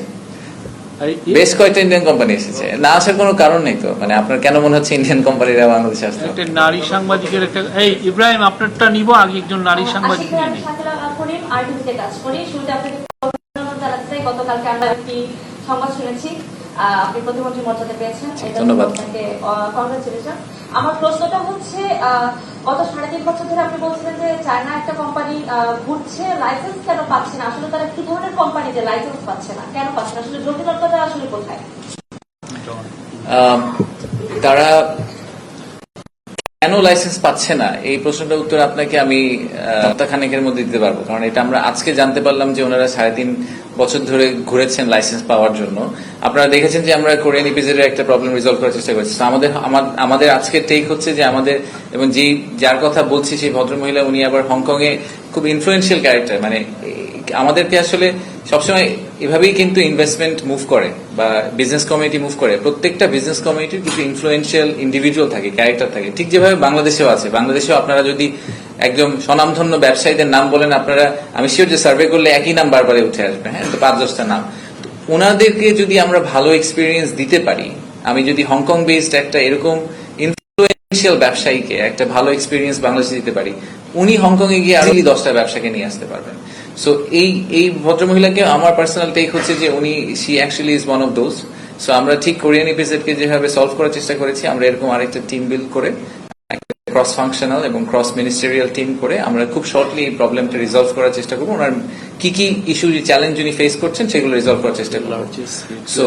বেশ কয়েকটা ইন্ডিয়ান কোম্পানি এসেছে। না আসার কোনো কারণ নেই তো, আপনার কেন মনে হচ্ছে ইন্ডিয়ান কোম্পানিরা বাংলাদেশে আসছে? একটা নারী সাংবাদিকের একটা, এই ইব্রাহিম আপনারটা নিব, আগে একজন নারী সাংবাদিক নিয়ে নিই। কাজ করি শুরুতে আপনাকে জানাতে চাই, গতকালকে আমরা একটি সংবাদ শুনেছি আপনি প্রতিমন্ত্রী মর্যাদা পেয়েছেন, ধন্যবাদ, কংগ্রেচুলেশন। আমার প্রশ্নটা হচ্ছে গত 3.5 বছর ধরে আপনি বলছিলেন যে চায়না একটা কোম্পানি ঘুরছে, লাইসেন্স কেন পাচ্ছে না? আসলে তারা কি ধরনের কোম্পানি যে লাইসেন্স পাচ্ছে না, কেন পাচ্ছে না? আসলে জটিলতাটা আসলে কোথায়? তারা কেন লাইসেন্স পাচ্ছে না এই প্রশ্নটার উত্তর আপনাকে আমি সপ্তাহখানেকের মধ্যে দিতে পারবো, কারণ এটা আমরা আজকে জানতে পারলাম যে ওনারা 3.5 বছর ধরে ঘুরেছেন লাইসেন্স পাওয়ার জন্য। আপনারা দেখেছেন যে আমরা কোরিয়ান ইপিজেডের একটা প্রবলেম রিজলভ করার চেষ্টা করছি। আমাদের আজকের টেক হচ্ছে যে আমাদের, এবং যার কথা বলছি সেই ভদ্রমহিলা উনি আবার হংকং এ খুব ইনফ্লুয়েন্সিয়াল ক্যারেক্টার, আমাদেরকে আসলে সবসময় এভাবেই কিন্তু ইনভেস্টমেন্ট মুভ করে বা বিজনেস কমিউনিটি মুভ করে। প্রত্যেকটা বিজনেস কমিউনিটির কিছু ইনফ্লুয়েন্সিয়াল ইন্ডিভিজুয়াল থাকে, ক্যারেক্টার থাকে, ঠিক যেভাবে বাংলাদেশেও আছে। বাংলাদেশেও আপনারা যদি একদম স্বনামধন্য ব্যবসায়ীদের নাম বলেন, আপনারা আমি শিওর যে সার্ভে করলে একই নাম বারবারে উঠে আসবে, হ্যাঁ, তো 5-10টা নাম। ওনাদেরকে যদি আমরা ভালো এক্সপিরিয়েন্স দিতে পারি, আমি যদি হংকং বেসড একটা এরকম ইনফ্লুয়েন্সিয়াল ব্যবসায়ীকে একটা ভালো এক্সপিরিয়েন্স বাংলাদেশে দিতে পারি, উনি হংকং এ গিয়ে আরো 10টা ব্যবসাকে নিয়ে আসতে পারবেন। সো এই ভদ্রমহিলাকে আমার পার্সোনাল টেক হচ্ছে যে উনি she actually is one of those. So আমরা ঠিক কোরিয়ান ইপিজেডকে যেভাবে সলভ করার চেষ্টা করেছি, আমরা এরকম আরেকটা টিম বিল্ড করে ক্রস ফাংশনাল এবং ক্রস মিনিস্টেরিয়াল টিম করে আমরা খুব শর্টলি এই প্রবলেমটা রিজলভ করার চেষ্টা করবো। ওনার কি কি ইস্যু, চ্যালেঞ্জ উনি ফেস করছেন সেগুলো রিজলভ করার চেষ্টা করবো। সো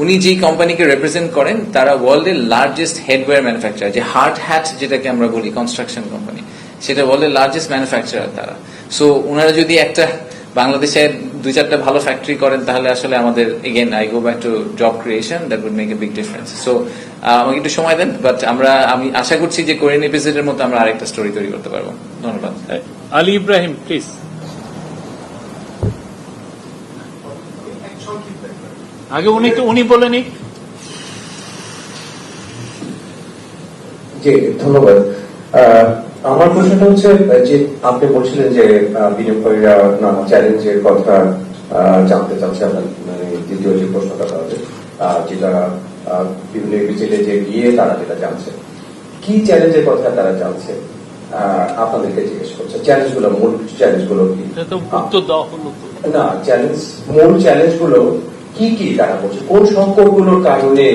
উনি যেই কোম্পানিকে রিপ্রেজেন্ট করেন তারা ওয়ার্ল্ডের লার্জেস্ট হেডওয়্যার ম্যানুফ্যাকচার, যে হার্ড হ্যাট যেটাকে আমরা বলি কনস্ট্রাকশন কোম্পানি, সেটা ওয়ার্ল্ডের লার্জেস্ট ম্যানুফ্যাকচারার তারা। সো ওনারা যদি একটা বাংলাদেশে 2-4টা ভালো ফ্যাক্টরি করেন তাহলে আসলে আমাদের again I go back to job creation, that would make a big difference. So আমাকে একটু সময় দেন, বাট আমি আশা করছি যে কোরিয়ান এপিসোডের মতো আমরা আরেকটা স্টোরি তৈরি করতে পারবো। ধন্যবাদ। আলী ইব্রাহিম প্লিজ। আগে উনি বলেনি। জি ধন্যবাদ। আমার প্রশ্নটা হচ্ছে যে আপনি বলছিলেন যে বিনিয়োগকারীরা নানা চ্যালেঞ্জের কথা জানতে চাচ্ছে, আপনার মানে দ্বিতীয় যে প্রশ্নটা তাদের যেটা বিভিন্ন বিচেলে যে গিয়ে তারা যেটা জানছে, কি চ্যালেঞ্জের কথা তারা জানছে আপনাদেরকে জিজ্ঞেস করছে, চ্যালেঞ্জগুলো, মূল চ্যালেঞ্জগুলো কি? না, মূল চ্যালেঞ্জগুলো কি কি তারা বলছে, কোন সংকটগুলোর কারণে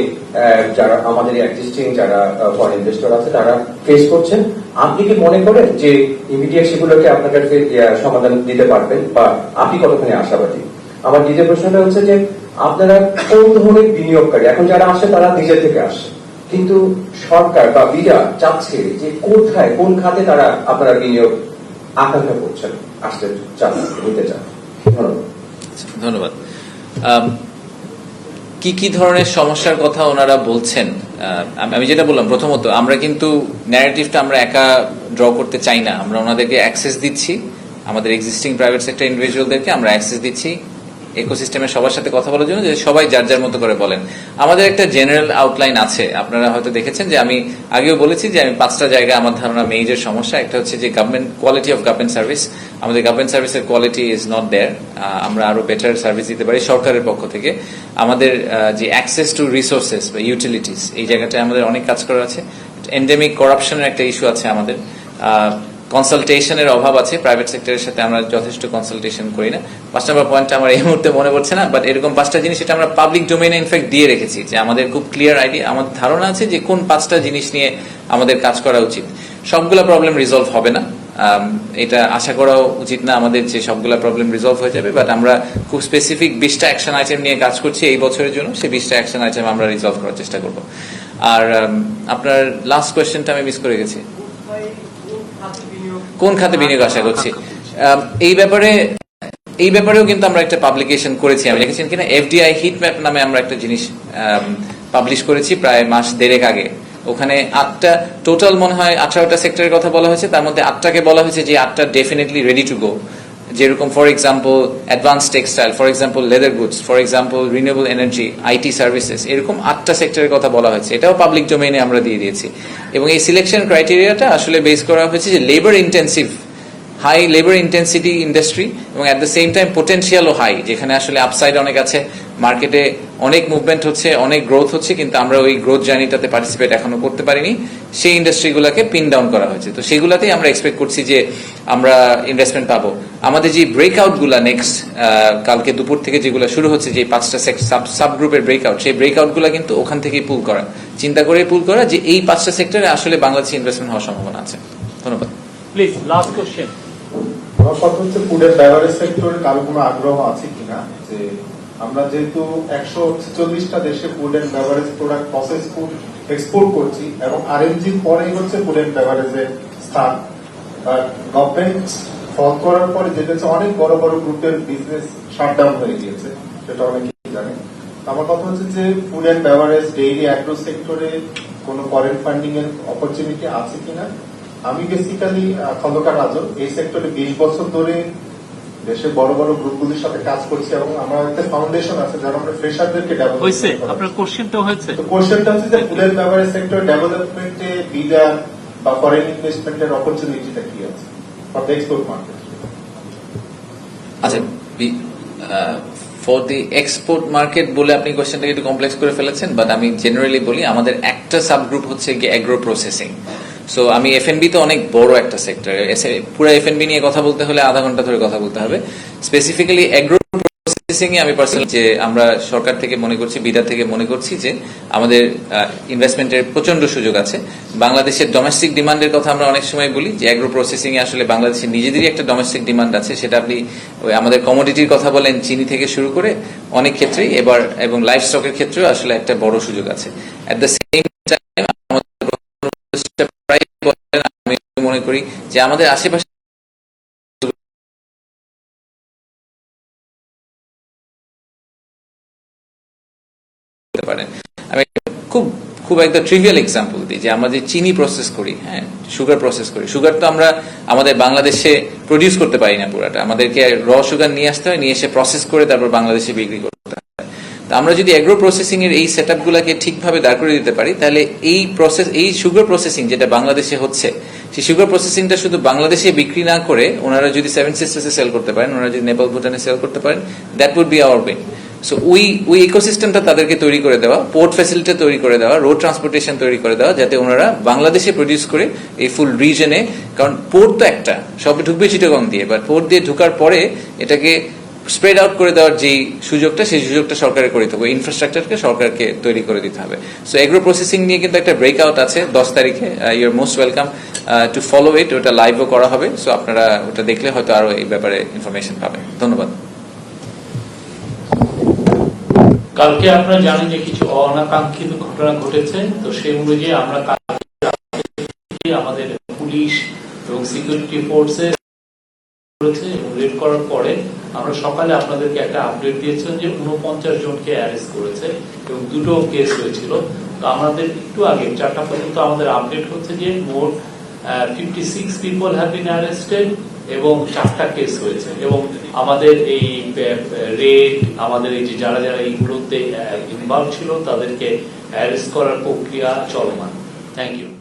যারা আমাদের এক্সিস্টিং যারা ফরেন ইনভেস্টর আছে তারা ফেস করছেন? আপনি কি মনে করেন যে ইমিডিয়েট সেগুলোকে আপনার কাছে সমাধান দিতে পারবেন, বা আপনি কতখানি আশাবাদী? আমার দ্বিতীয় প্রশ্নটা হচ্ছে যে আপনারা কোন ধরনের বিনিয়োগকারী, এখন যারা আসে তারা নিজের থেকে আসে, কিন্তু সরকার বা বিরা চাচ্ছে যে কোথায় কোন খাতে তারা আপনারা বিনিয়োগ আকাঙ্ক্ষা করছেন, আসতে চান, নিতে চান? ধন্যবাদ। কি কি ধরনের সমস্যার কথা ওনারা বলছেন? আমি যেটা বললাম, প্রথমত আমরা কিন্তু ন্যারেটিভটা আমরা একা ড্র করতে চাই না, আমরা ওনাদেরকে অ্যাক্সেস দিচ্ছি, আমাদের এক্সিস্টিং প্রাইভেট সেক্টর ইন্ডিভিজুয়ালদেরকে আমরা অ্যাক্সেস দিচ্ছি ইকোসিস্টেমের সবার সাথে কথা বলার জন্য, যে সবাই যার যার মতো করে বলেন। আমাদের একটা জেনারেল আউটলাইন আছে, আপনারা হয়তো দেখেছেন যে আমি আগেও বলেছি যে আমি 5টা জায়গায় আমার ধারণা মেজর সমস্যা। একটা হচ্ছে যে government quality of government service, আমাদের গভর্নমেন্ট সার্ভিসের কোয়ালিটি ইজ নট দেয়ার, আমরা আরো বেটার সার্ভিস দিতে পারি সরকারের পক্ষ থেকে। আমাদের যে অ্যাক্সেস টু রিসোর্সেস বা ইউটিলিটিস, এই জায়গাটায় আমাদের অনেক কাজ করা আছে। এন্ডেমিক করাপশনের একটা ইস্যু আছে আমাদের, কনসালটেশনের অভাব আছে, প্রাইভেট সেক্টরের সাথে আমরা যথেষ্ট কনসালটেশন করি না। 5 নম্বর পয়েন্টটা আমার এই মুহূর্তে মনে পড়ছে না, বাট এরকম 5টা জিনিস এটা আমরা পাবলিক ডোমেইনে ইনফ্যাক্ট দিয়ে রেখেছি, যে আমাদের খুব ক্লিয়ার আইডিয়া, আমাদের ধারণা আছে যে কোন 5টা জিনিস নিয়ে আমাদের কাজ করা উচিত। সবগুলা প্রবলেম রিজলভ হবে না, এটা আশা করাও উচিত না আমাদের যে সবগুলা প্রবলেম রিজলভ হয়ে যাবে, বাট আমরা খুব স্পেসিফিক 20টা অ্যাকশন আইটেম নিয়ে কাজ করছি এই বছরের জন্য, সেই 20টা অ্যাকশন আইটেম আমরা রিজলভ করার চেষ্টা করব। আর আপনার লাস্ট কোয়েশ্চেনটা আমি মিস করে গেছি, কোন খাতে বিনিয়োগ আশা করছি। এই ব্যাপারেও কিন্তু আমরা একটা পাবলিকেশন করেছি, আমি দেখেছেন কিনা, এফডিআই হিট ম্যাপ নামে আমরা একটা জিনিস পাবলিশ করেছি প্রায় মাস দেড়েক আগে। ওখানে 8টা টোটাল মনে হয় 18টা সেক্টরের কথা বলা হয়েছে, তার মধ্যে 8টাকে বলা হয়েছে যে 8টা ডেফিনেটলি রেডি টু গো, যেরকম for example advance textile, for example leather goods, for example renewable energy, IT services, এরকম 8টা সেক্টরের কথা বলা হয়েছে। এটাও পাবলিক ডোমেইনে আমরা দিয়ে দিয়েছি। এবং এই সিলেকশন ক্রাইটেরিয়াটা আসলে বেস করা হয়েছে যে labour intensive, high labour intensity industry, এবং অ্যাট দ্য সেম টাইম পোটেনশিয়ালও হাই, যেখানে আসলে আপসাইড অনেক আছে, মার্কেটে অনেক মুভমেন্ট হচ্ছে, অনেক গ্রোথ হচ্ছে, কিন্তু আমরা ওই গ্রোথ জার্নিটাতে পার্টিসিপেট এখনো করতে পারিনি, সেই ইন্ডাস্ট্রিগুলোকে পিন ডাউন করা হয়েছে। তো সেগুলাতেই আমরা এক্সপেক্ট করছি যে আমরা ইনভেস্টমেন্ট পাবো। আমাদের যে ব্রেকআউটগুলো নেক্সট কালকে দুপুর থেকে যেগুলো শুরু হচ্ছে, যে 5টা সাব গ্রুপের ব্রেকআউট, সেই ব্রেকআউটগুলো কিন্তু ওখান থেকেই পুল করা, চিন্তা করে পুল করা, যে এই 5টা সেক্টরে আসলে বাংলাদেশে ইনভেস্টমেন্ট হওয়ার সম্ভাবনা আছে। ধন্যবাদ। Please last question. আমার কথা হচ্ছে ফুড এন্ড বেভারেজ সেক্টরে কারো কোনো আগ্রহ আছে কিনা, যে আমরা যেহেতু 146টা দেশে food and beverage product, process food export করছি, এবং আরএমজি পরেই হচ্ছে ফুড এন্ড বেভারেজের স্থান। গভর্নমেন্ট ফল করার পরে যেটা হচ্ছে অনেক বড় বড় গ্রুপের বিজনেস শাটডাউন হয়ে গিয়েছে, সেটা অনেকেই জানে। আমার কথা হচ্ছে যে food and beverage, dairy, agro সেক্টরে কোনো ফরেন ফান্ডিং এর অপরচুনিটি আছে কিনা। আমি বেসিক্যালি খন্দকার রাজন, এই সেক্টরে 20 বছর ধরে দেশের বড় বড় গ্রুপগুলির সাথে কাজ করছি, এবং আমার একটা ফাউন্ডেশন আছে যারা আমরা ফ্রেশারদেরকে ডেভেলপ হয়েছে। আপনার কোশ্চেনটা হয়েছে, তো কোশ্চেনটা হচ্ছে যে ফুড এন্ড বেভারেজ সেক্টর ডেভেলপমেন্টে বিডা বা ফরেন ইনভেস্টমেন্টের অপরচুনিটিটা কি আছে ফর দ্য এক্সপোর্ট মার্কেট? আচ্ছা, ফর দি এক্সপোর্ট মার্কেট বলে আপনি কোয়েশ্চেনটাকে একটু কমপ্লেক্স করে ফেলেছেন, বাট আমি জেনারেলি বলি আমাদের একটা সাবগ্রুপ হচ্ছে কি অ্যাগ্রো প্রসেসিং। সো আমি এফএনবি তো অনেক বড় একটা সেক্টর, পুরো এফএনবি নিয়ে কথা বলতে হলে আধা ঘন্টা ধরে কথা বলতে হবে। স্পেসিফিক্যালি অ্যাগ্রো প্রসেসিং এ আমি পার্সোনালি যে আমরা সরকার থেকে মনে করছি, বিডা থেকে মনে করছি যে আমাদের ইনভেস্টমেন্টের প্রচন্ড সুযোগ আছে। বাংলাদেশের ডোমেস্টিক ডিমান্ডের কথা আমরা অনেক সময় বলি যে অ্যাগ্রো প্রসেসিং এ আসলে বাংলাদেশের নিজেদেরই একটা ডোমেস্টিক ডিমান্ড আছে, সেটা আপনি আমাদের কমোডিটির কথা বলেন, চিনি থেকে শুরু করে অনেক ক্ষেত্রেই এবার, এবং লাইফ স্টকের ক্ষেত্রেও আসলে একটা বড় সুযোগ আছে। অ্যাট দ্য সেম টাইম আমি মনে করি যে আমাদের আশেপাশে আমি খুব একটা ট্রিভিয়াল এক্সাম্পল দিই যে আমরা যে চিনি প্রসেস করি, হ্যাঁ, সুগার প্রসেস করি। সুগার তো আমরা আমাদের বাংলাদেশে প্রডিউস করতে পারি না পুরাটা, আমাদেরকে র সুগার নিয়ে আসতে হয়, নিয়ে এসে প্রসেস করে তারপর বাংলাদেশে বিক্রি করতে হয়। তো আমরা যদি এগ্রো প্রসেসিং এর এই সেটআপ গুলাকে ঠিকভাবে দাঁড় করে দিতে পারি, তাহলে এই সুগার প্রসেসিং যেটা বাংলাদেশে হচ্ছে, সেই সুগার প্রসেসিংটা শুধু বাংলাদেশে বিক্রি না করে ওনারা যদি সেভেন সিস্টার্সে সেল করতে পারেন, ওনারা যদি নেপাল ভুটানে সেল করতে পারেন, that would be our win. So ওই ইকোসিস্টেমটা তাদেরকে তৈরি করে দেওয়া, পোর্ট ফ্যাসিলিটি তৈরি করে দেওয়া, রোড ট্রান্সপোর্টেশন তৈরি করে দেওয়া, যাতে ওনারা বাংলাদেশে প্রডিউস করে এই ফুল রিজনে, কারণ পোর্ট তো একটা, সবে ঢুকবে চিটাগং দিয়ে, বাট পোর্ট দিয়ে ঢুকার পরে এটাকে স্প্রেড আউট করে দেওয়ার যে সুযোগটা, সেই সুযোগটা সরকারের করে দিতে হবে, ইনফ্রাস্ট্রাকচারকে সরকারকে তৈরি করে দিতে হবে। সো এগ্রো প্রসেসিং নিয়ে কিন্তু একটা ব্রেকআউট আছে 10 তারিখে, you are most welcome to follow it. ওটা লাইভও করা হবে, সো আপনারা ওটা দেখলে হয়তো আরো এই ব্যাপারে ইনফরমেশন পাবেন। ধন্যবাদ। কালকে আপনারা জানেন যে কিছু অনাকাঙ্ক্ষিত ঘটনা ঘটেছে, তো সেই অনুযায়ী আমরা আমাদের পুলিশ এবং সিকিউরিটি ফোর্সে এবং রেড করার পরে আমরা সকালে আপনাদেরকে একটা আপডেট দিয়েছিলাম যে 49 জনকে অ্যারেস্ট করেছে এবং 2টো কেস হয়েছিল। তো আমাদের একটু আগে 4টা পর্যন্ত আমাদের আপডেট হচ্ছে যে মোট 56 পিপল হ্যাভ বিন অ্যারেস্টেড এবং 4টা কেস হয়েছে। এবং আমাদের এই রেড, আমাদের এই যে যারা এইগুলোতে ইনভলভ ছিল তাদেরকে অ্যারেস্ট করার প্রক্রিয়া চলমান। Thank you.